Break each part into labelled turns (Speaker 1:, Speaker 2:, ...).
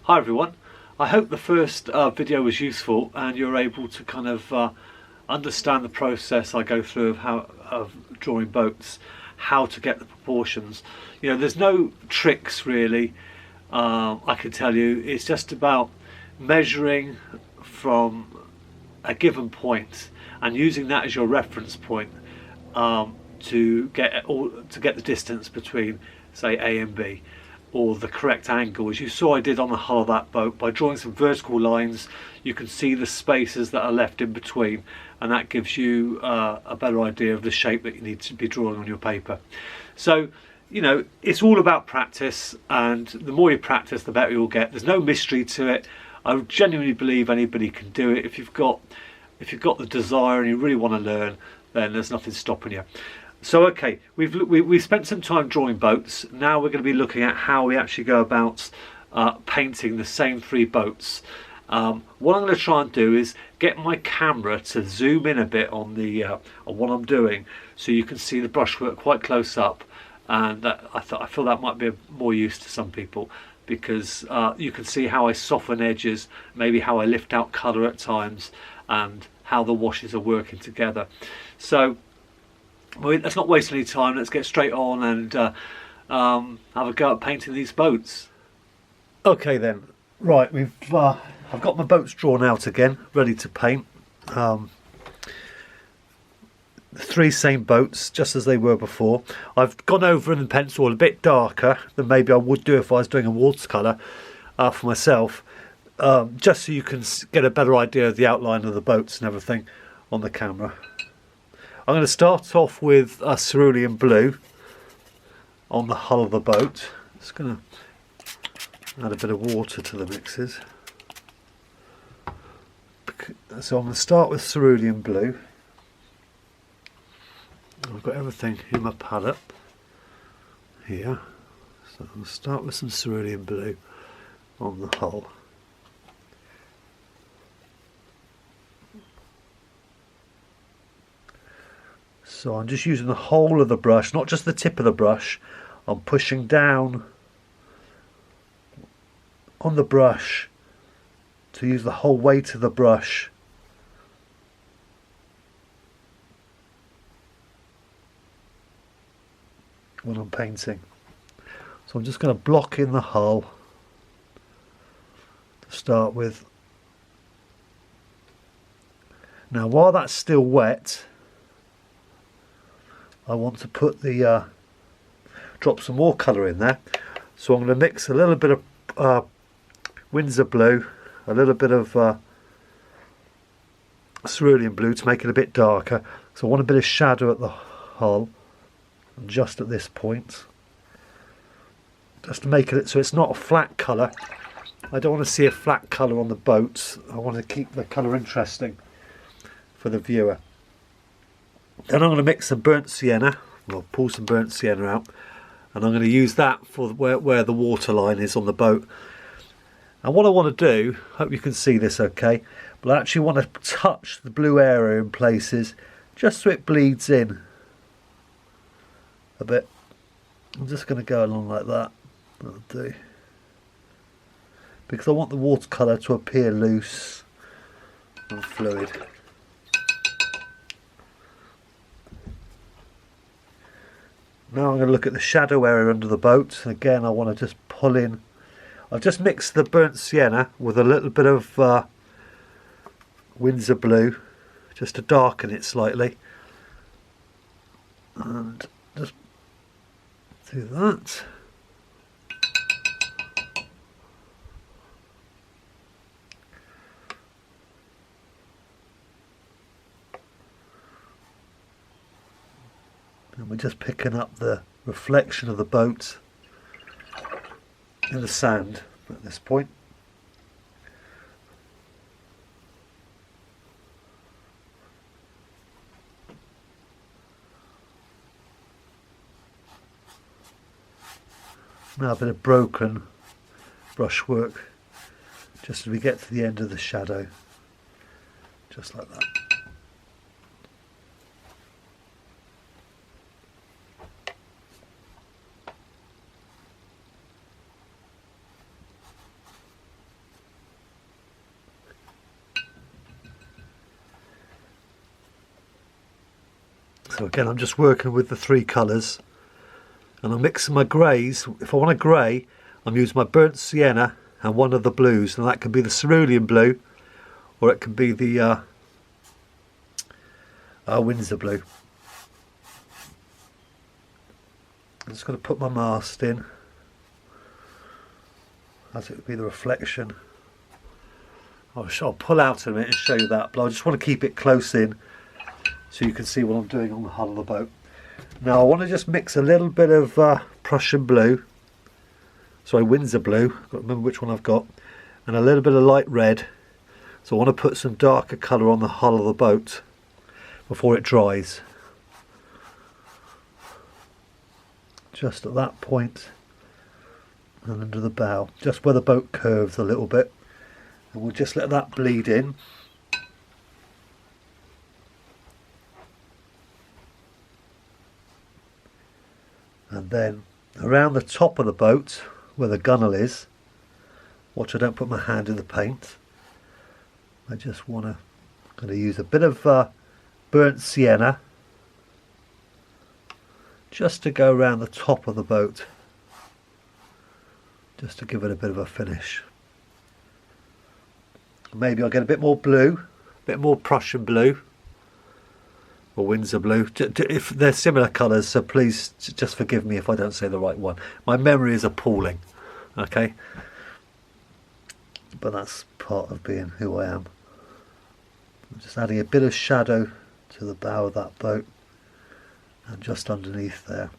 Speaker 1: Hi everyone, I hope the first video was useful and you're able to kind of understand the process I go through of drawing boats, how to get the proportions. You know, there's no tricks really, I can tell you. It's just about measuring from a given point and using that as your reference point to get the distance between, say, A and B, or the correct angle. As you saw I did on the hull of that boat, by drawing some vertical lines you can see the spaces that are left in between, and that gives you a better idea of the shape that you need to be drawing on your paper. So, you know, it's all about practice, and the more you practice the better you'll get. There's no mystery to it. I genuinely believe anybody can do it. If you've got the desire and you really want to learn, then there's nothing stopping you. So okay, we've spent some time drawing boats. Now we're going to be looking at how we actually go about painting the same three boats. What I'm going to try and do is get my camera to zoom in a bit on what I'm doing, so you can see the brushwork quite close up, and I feel that might be of more use to some people, because you can see how I soften edges, maybe how I lift out colour at times, and how the washes are working together. So let's not waste any time. Let's get straight on and have a go at painting these boats. Okay then, right, I've got my boats drawn out again, ready to paint. Three same boats, just as they were before. I've gone over in pencil a bit darker than maybe I would do if I was doing a watercolour for myself, just so you can get a better idea of the outline of the boats and everything on the camera. I'm going to start off with a cerulean blue on the hull of the boat. Just going to add a bit of water to the mixes. So I'm going to start with cerulean blue. I've got everything in my palette here. So I'll start with some cerulean blue on the hull. So I'm just using the whole of the brush, not just the tip of the brush. I'm pushing down on the brush to use the whole weight of the brush when I'm painting. So I'm just going to block in the hull to start with. Now while that's still wet, I want to put drop some more colour in there. So I'm going to mix a little bit of Windsor blue, a little bit of cerulean blue to make it a bit darker. So I want a bit of shadow at the hull, and just at this point, just to make it so it's not a flat colour. I don't want to see a flat colour on the boats. I want to keep the colour interesting for the viewer. Then I'm going to mix some burnt sienna, or pull some burnt sienna out, and I'm going to use that for where the water line is on the boat. And what I want to do, hope you can see this okay, but I actually want to touch the blue area in places just so it bleeds in a bit. I'm just going to go along like that. That'll do. Because I want the watercolour to appear loose and fluid. Now I'm going to look at the shadow area under the boat. Again, I want to just pull in. I've just mixed the burnt sienna with a little bit of Windsor blue, just to darken it slightly. And just do that. And we're just picking up the reflection of the boat in the sand at this point. Now a bit of broken brushwork just as we get to the end of the shadow, just like that. So again, I'm just working with the three colours, and I'm mixing my greys. If I want a grey, I'm using my burnt sienna and one of the blues, and that can be the cerulean blue, or it can be the Windsor blue. I'm just going to put my mast in, as it would be the reflection. I'll pull out in a minute and show you that, but I just want to keep it close in so you can see what I'm doing on the hull of the boat. Now I want to just mix a little bit of Prussian blue, sorry, Windsor blue, I've got to remember which one I've got, and a little bit of light red. So I want to put some darker colour on the hull of the boat before it dries. Just at that point and under the bow, just where the boat curves a little bit. And we'll just let that bleed in. And then around the top of the boat, where the gunwale is, watch I don't put my hand in the paint. I just want to use a bit of burnt sienna just to go around the top of the boat, just to give it a bit of a finish. Maybe I'll get a bit more blue, a bit more Prussian blue or Windsor blue, if they're similar colours, so please just forgive me if I don't say the right one. My memory is appalling, okay? But that's part of being who I am. I'm just adding a bit of shadow to the bow of that boat and just underneath there.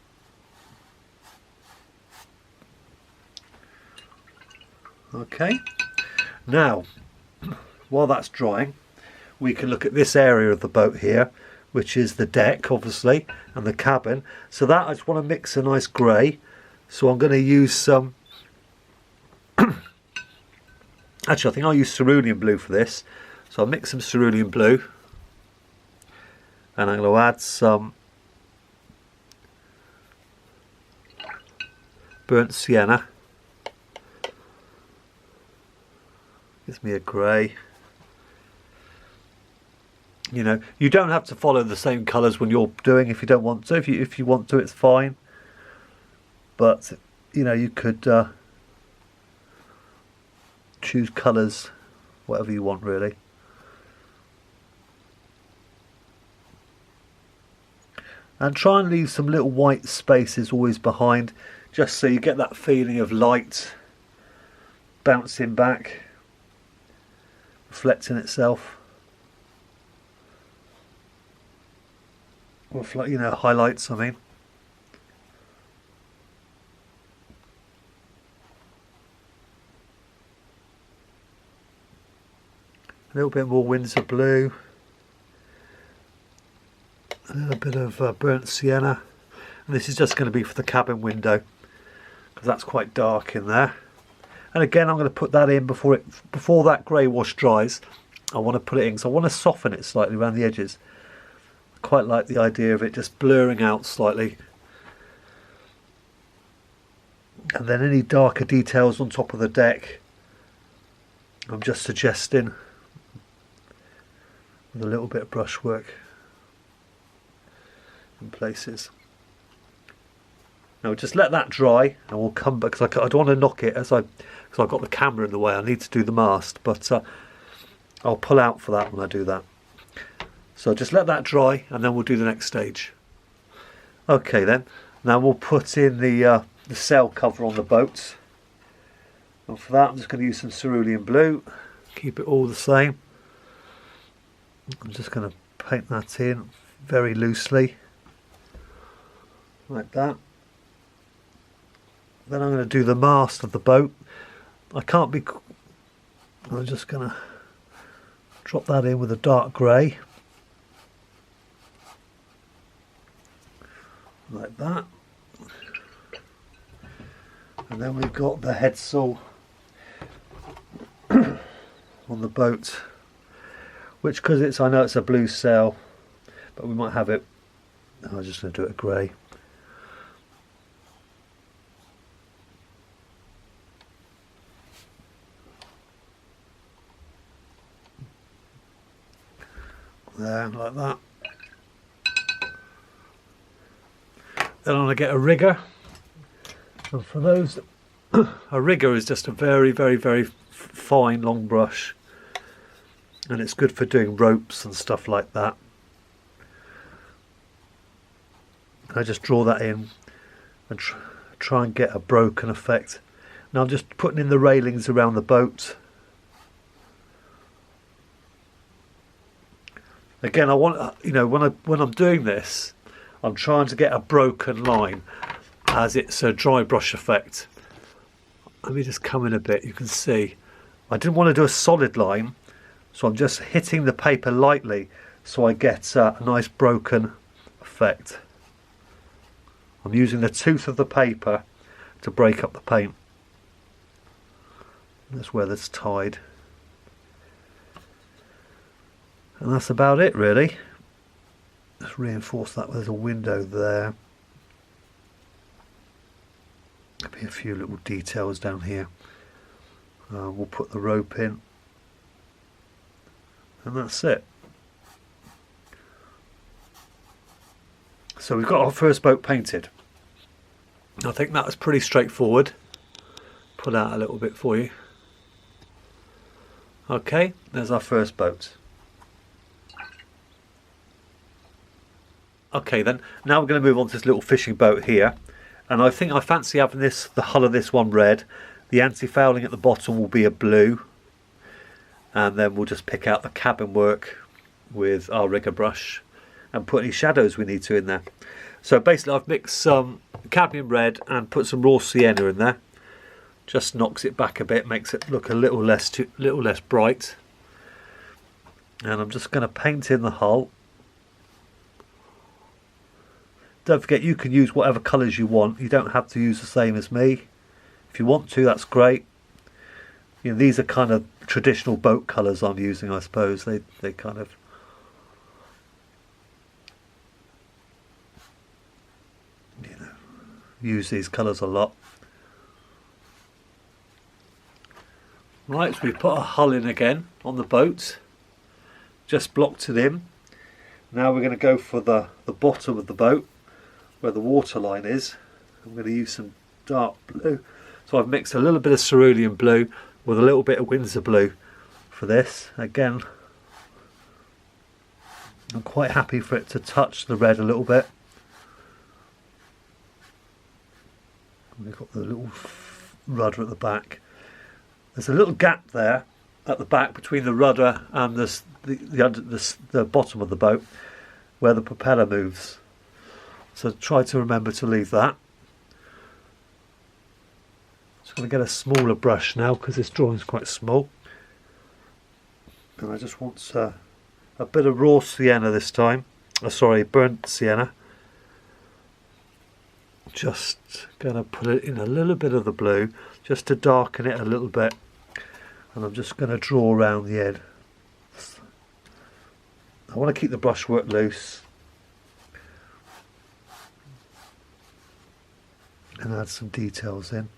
Speaker 1: Okay, now while that's drying, we can look at this area of the boat here, which is the deck obviously and the cabin. So that I just want to mix a nice grey, so I'm going to use some actually I think I'll use cerulean blue for this. So I'll mix some cerulean blue and I'm going to add some burnt sienna. Gives me a grey. You know, you don't have to follow the same colours when you're doing if you don't want to. If you want to, it's fine. But you know, you could choose colours, whatever you want really. And try and leave some little white spaces always behind, just so you get that feeling of light bouncing back, reflecting itself. Or, you know, highlights, I mean. A little bit more Windsor blue. A little bit of burnt sienna. And this is just going to be for the cabin window, because that's quite dark in there. And again, I'm going to put that in before that grey wash dries. I want to put it in, so I want to soften it slightly around the edges. I quite like the idea of it just blurring out slightly. And then any darker details on top of the deck, I'm just suggesting with a little bit of brushwork in places. Now just let that dry and we'll come back, because I don't want to knock it because I've got the camera in the way. I need to do the mast, but I'll pull out for that when I do that. So just let that dry and then we'll do the next stage. Okay then, now we'll put in the sail cover on the boat. And for that I'm just going to use some cerulean blue, keep it all the same. I'm just going to paint that in very loosely, like that. Then I'm going to do the mast of the boat. I'm just going to drop that in with a dark grey, like that. And then we've got the headsail on the boat, which, because I know it's a blue sail, but we might have it, I'm just going to do it a grey. There, like that. Then I'm going to get a rigger. And for those, a rigger is just a very, very, very fine long brush. And it's good for doing ropes and stuff like that. I just draw that in and try and get a broken effect. Now I'm just putting in the railings around the boat. Again, I want, you know, when I'm doing this, I'm trying to get a broken line as it's a dry brush effect. Let me just come in a bit. You can see I didn't want to do a solid line, so I'm just hitting the paper lightly so I get a nice broken effect. I'm using the tooth of the paper to break up the paint. That's where that's tied. And that's about it really. Let's reinforce that. There's a window there. There'll be a few little details down here. We'll put the rope in. And that's it. So we've got our first boat painted. I think that was pretty straightforward. Pull out a little bit for you. Okay, there's our first boat. Okay then, now we're going to move on to this little fishing boat here. And I think I fancy having this, the hull of this one red. The anti-fouling at the bottom will be a blue. And then we'll just pick out the cabin work with our rigger brush and put any shadows we need to in there. So basically I've mixed some cadmium red and put some raw sienna in there. Just knocks it back a bit, makes it look a little less bright. And I'm just going to paint in the hull. Don't forget, you can use whatever colours you want. You don't have to use the same as me. If you want to, that's great. You know, these are kind of traditional boat colours I'm using, I suppose. They kind of, you know, use these colours a lot. Right, so we put a hull in again on the boat. Just blocked it in. Now we're going to go for the bottom of the boat, where the waterline is. I'm going to use some dark blue. So I've mixed a little bit of cerulean blue with a little bit of Winsor blue for this. Again, I'm quite happy for it to touch the red a little bit. We've got the little rudder at the back. There's a little gap there at the back between the rudder and the bottom of the boat where the propeller moves. So try to remember to leave that. Just going to get a smaller brush now because this drawing is quite small. And I just want a bit of raw sienna this time. Sorry, burnt sienna. Just going to put it in a little bit of the blue just to darken it a little bit. And I'm just going to draw around the edge. I want to keep the brushwork loose. And add some details in.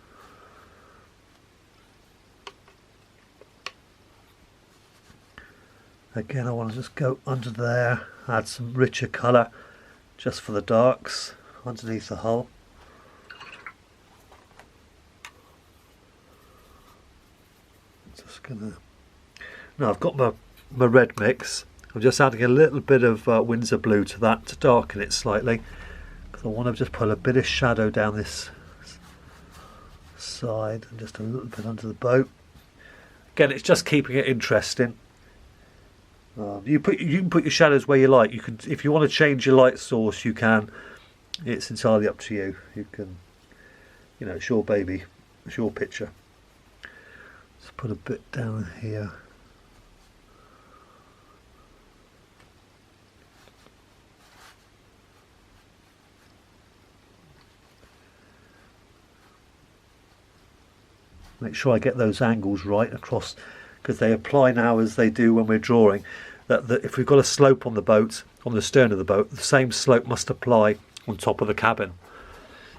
Speaker 1: Again, I want to just go under there, add some richer colour just for the darks underneath the hull. Just gonna. Now I've got my red mix. I'm just adding a little bit of Winsor blue to that to darken it slightly. I want to just put a bit of shadow down this side and just a little bit under the boat. Again, it's just keeping it interesting. You can put your shadows where you like. You can, if you want to change your light source, you can. It's entirely up to you. You can, you know, it's your baby, it's your picture. Let's put a bit down here. Make sure I get those angles right across, because they apply now as they do when we're drawing. That if we've got a slope on the boat, on the stern of the boat, the same slope must apply on top of the cabin.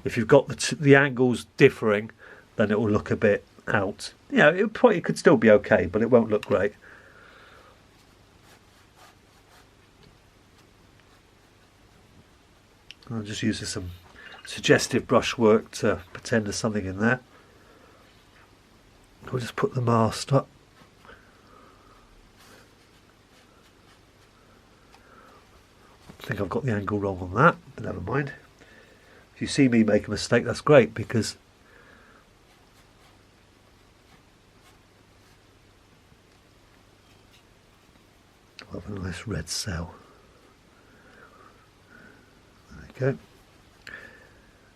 Speaker 1: If you've got the angles differing, then it will look a bit out. You know, it could still be okay, but it won't look great. I'll just use some suggestive brushwork to pretend there's something in there. We'll just put the mast up. I think I've got the angle wrong on that, but never mind. If you see me make a mistake, that's great, because I'll have a nice red cell. There we go.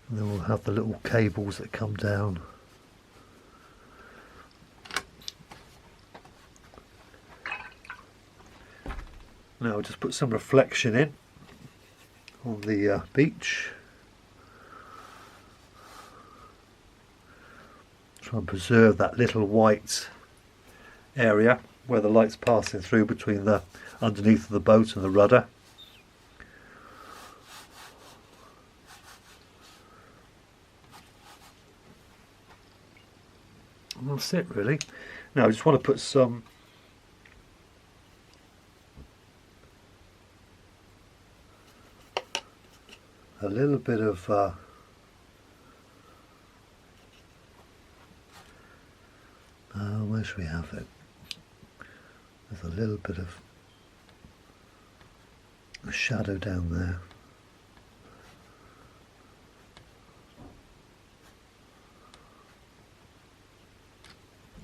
Speaker 1: And then we'll have the little cables that come down. Now I'll just put some reflection in on the beach. Try and preserve that little white area where the light's passing through between the underneath of the boat and the rudder. And that's it really. Now I just want to put some a little bit of where should we have it? There's a little bit of a shadow down there.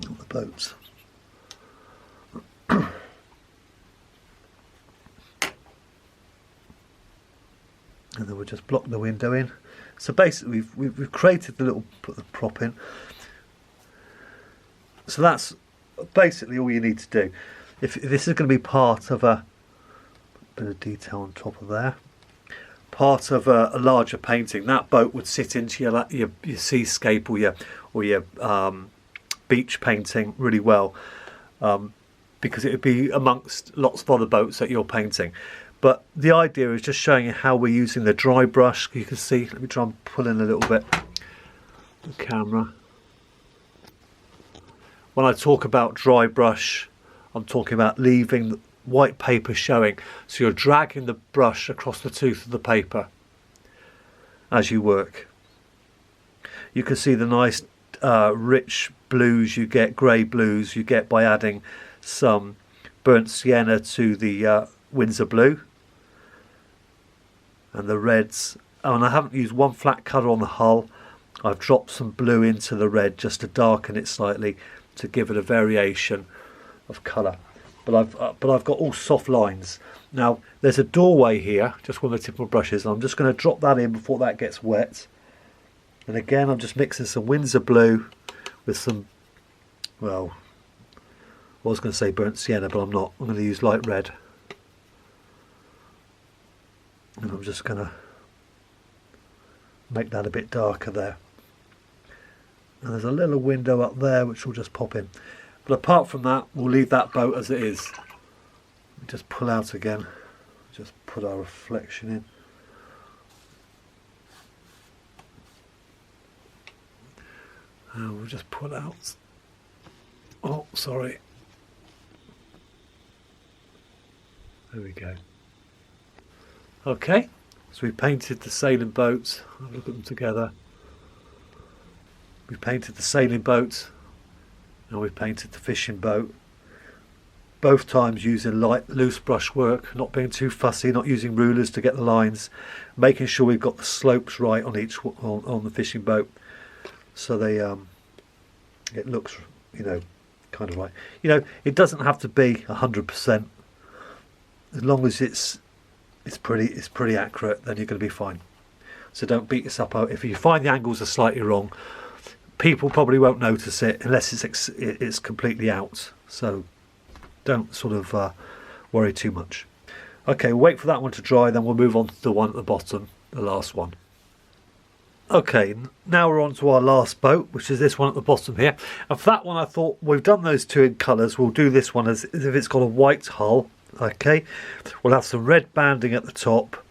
Speaker 1: On the boats. And then we'll just block the window in. So basically we've created the little, put the prop in. So that's basically all you need to do. If this is going to be part of a bit of detail on top of there, part of a larger painting, that boat would sit into your seascape or your beach painting really well, because it would be amongst lots of other boats that you're painting. But the idea is just showing you how we're using the dry brush. You can see, let me try and pull in a little bit the camera. When I talk about dry brush, I'm talking about leaving the white paper showing. So you're dragging the brush across the tooth of the paper as you work. You can see the nice rich blues you get, grey blues you get by adding some burnt sienna to the Windsor blue. And the reds, oh, and I haven't used one flat colour on the hull. I've dropped some blue into the red just to darken it slightly, to give it a variation of colour. But I've got all soft lines. Now there's a doorway here, just with the tip of my brushes. I'm just going to drop that in before that gets wet. And again, I'm just mixing some Windsor blue with some, well, I was going to say burnt sienna, but I'm not. I'm going to use light red. And I'm just going to make that a bit darker there. And there's a little window up there which will just pop in. But apart from that, we'll leave that boat as it is. Just pull out again. Just put our reflection in. And we'll just pull out. Oh, sorry. There we go. Okay, so we painted the sailing boats. Have a look at them together. We painted the sailing boat and we painted the fishing boat. Both times using light, loose brushwork, not being too fussy, not using rulers to get the lines, making sure we've got the slopes right on each on the fishing boat, so they it looks, you know, kind of right. You know, it doesn't have to be 100%. As long as it's pretty accurate, then you're going to be fine. So don't beat yourself up. If you find the angles are slightly wrong, people probably won't notice it unless it's completely out. So don't sort of worry too much. Okay, we'll wait for that one to dry, then we'll move on to the one at the bottom, the last one. Okay, now we're on to our last boat, which is this one at the bottom here. And for that one, I thought we've done those two in colours. We'll do this one as if it's got a white hull. Okay, we'll have some red banding at the top,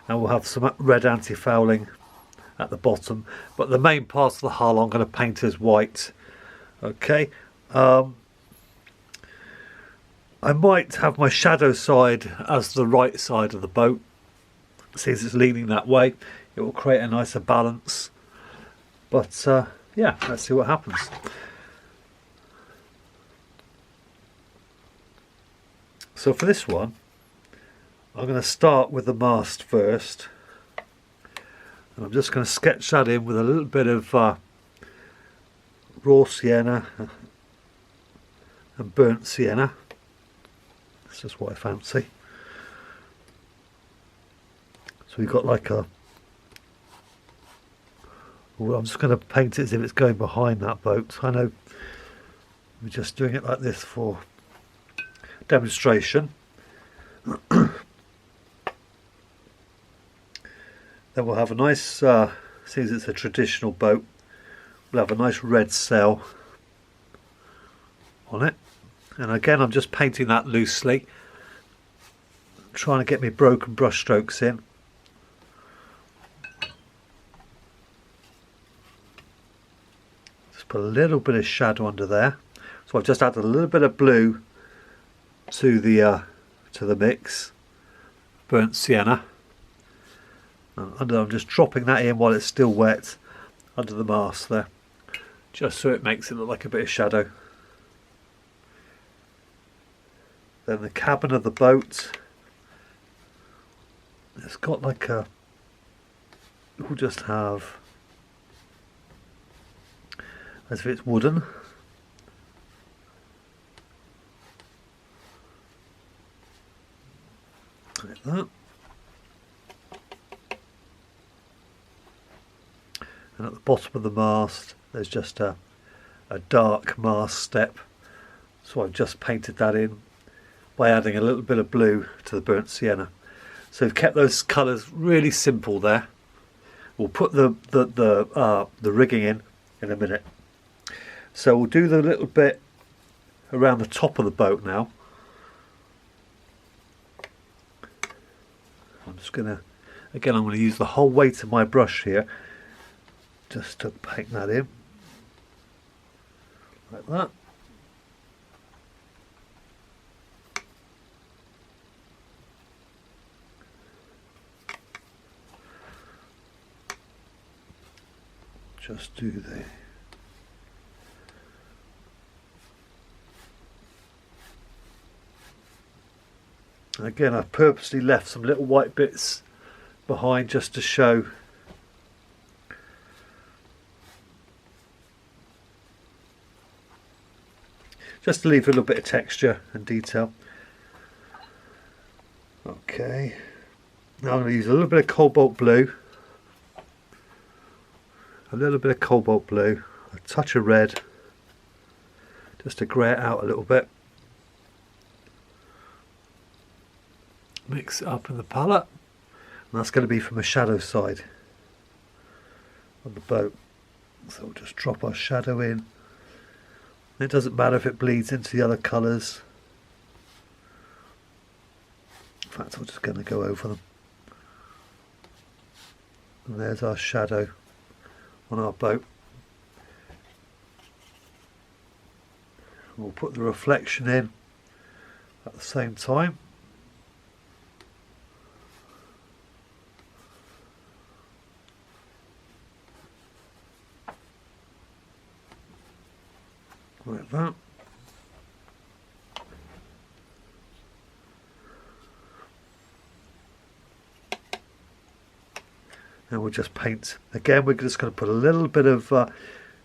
Speaker 1: and we'll have some red anti-fouling at the bottom. But the main part of the hull I'm going to paint as white. Okay, I might have my shadow side as the right side of the boat, since it's leaning that way. it will create a nicer balance. But yeah, let's see what happens. So for this one, I'm going to start with the mast first, and I'm just going to sketch that in with a little bit of raw sienna and burnt sienna. That's just what I fancy. So we've got like a, well, I'm just going to paint it as if it's going behind that boat. I know we're just doing it like this for demonstration. Then we'll have a nice, since it's a traditional boat, we'll have a nice red sail on it. And again, I'm just painting that loosely, trying to get my broken brush strokes in. Just put a little bit of shadow under there. So I've just added a little bit of blue to the mix, burnt sienna. And I'm just dropping that in while it's still wet under the mast there, just so it makes it look like a bit of shadow. Then the cabin of the boat, it's got like a, we'll just have, as if it's wooden. Like that. And at the bottom of the mast there's just a dark mast step, so I've just painted that in by adding a little bit of blue to the burnt sienna. So we've kept those colours really simple there. We'll put the rigging in a minute. So we'll do the little bit around the top of the boat now. I'm just gonna, again, I'm going to use the whole weight of my brush here just to paint that in like that. Just do the again, I've purposely left some little white bits behind just to show just to leave a little bit of texture and detail. Okay, now I'm going to use a little bit of cobalt blue, a touch of red, just to grey it out a little bit. Mix it up in the palette, and that's going to be from a shadow side on the boat. So we'll just drop our shadow in. It doesn't matter if it bleeds into the other colours. In fact, I'm just going to go over them. And there's our shadow on our boat. We'll put the reflection in at the same time. Like that. And we'll just paint. Again, we're just going to put a little bit of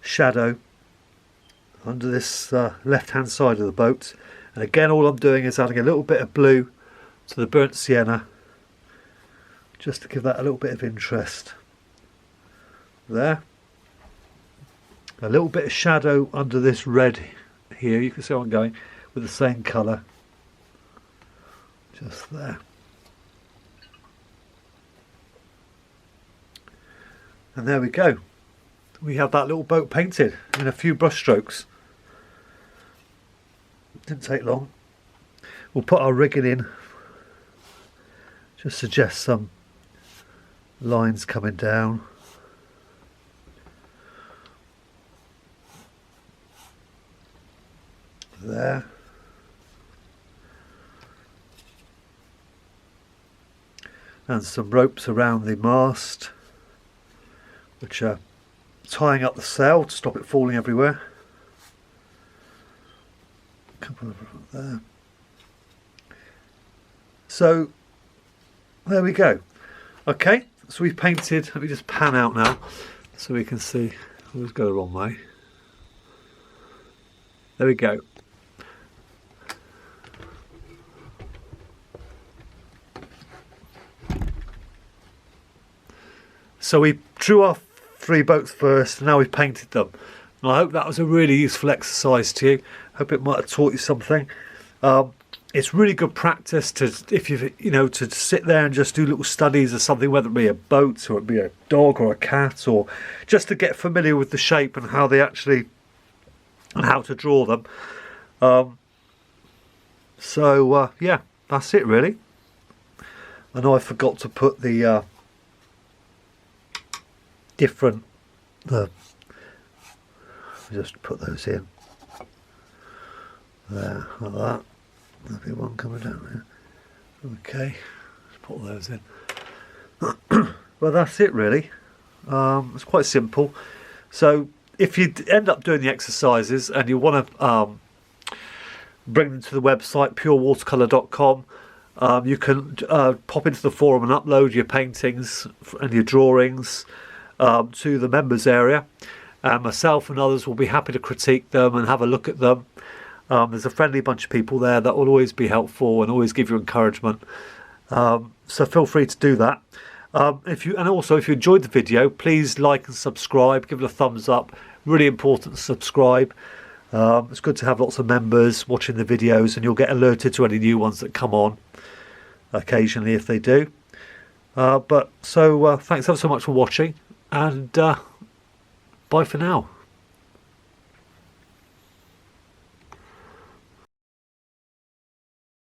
Speaker 1: shadow under this left hand side of the boat. And again, all I'm doing is adding a little bit of blue to the burnt sienna, just to give that a little bit of interest. There. A little bit of shadow under this red here, you can see where I'm going, with the same colour. Just there. And there we go. We have that little boat painted in a few brush strokes. Didn't take long. We'll put our rigging in. Just suggest some lines coming down. There. And some ropes around the mast. which are tying up the sail to stop it falling everywhere. A couple of there. So there we go. Okay, so we've painted. Let me just pan out now so we can see. Let's go the wrong way. There we go. So we drew our 3 boats first, and now we've painted them. And I hope that was a really useful exercise to you. Hope it might have taught you something. It's really good practice to, if to sit there and just do little studies of something, whether it be a boat or it be a dog or a cat, or just to get familiar with the shape and how they actually, and how to draw them. Yeah, that's it really. I know I forgot to put the different, just put those in there, like that. There'll be one coming down there. Okay, let's put those in. Well, that's it really. It's quite simple. So if you end up doing the exercises and you want to bring them to the website purewatercolour.com, you can pop into the forum and upload your paintings and your drawings to the members area, and myself and others will be happy to critique them and have a look at them. There's a friendly bunch of people there that will always be helpful and always give you encouragement, so feel free to do that. If you enjoyed the video, please like and subscribe, give it a thumbs up. Really important to subscribe. It's good to have lots of members watching the videos, and you'll get alerted to any new ones that come on occasionally if they do. Thanks ever so much for watching, and bye for now.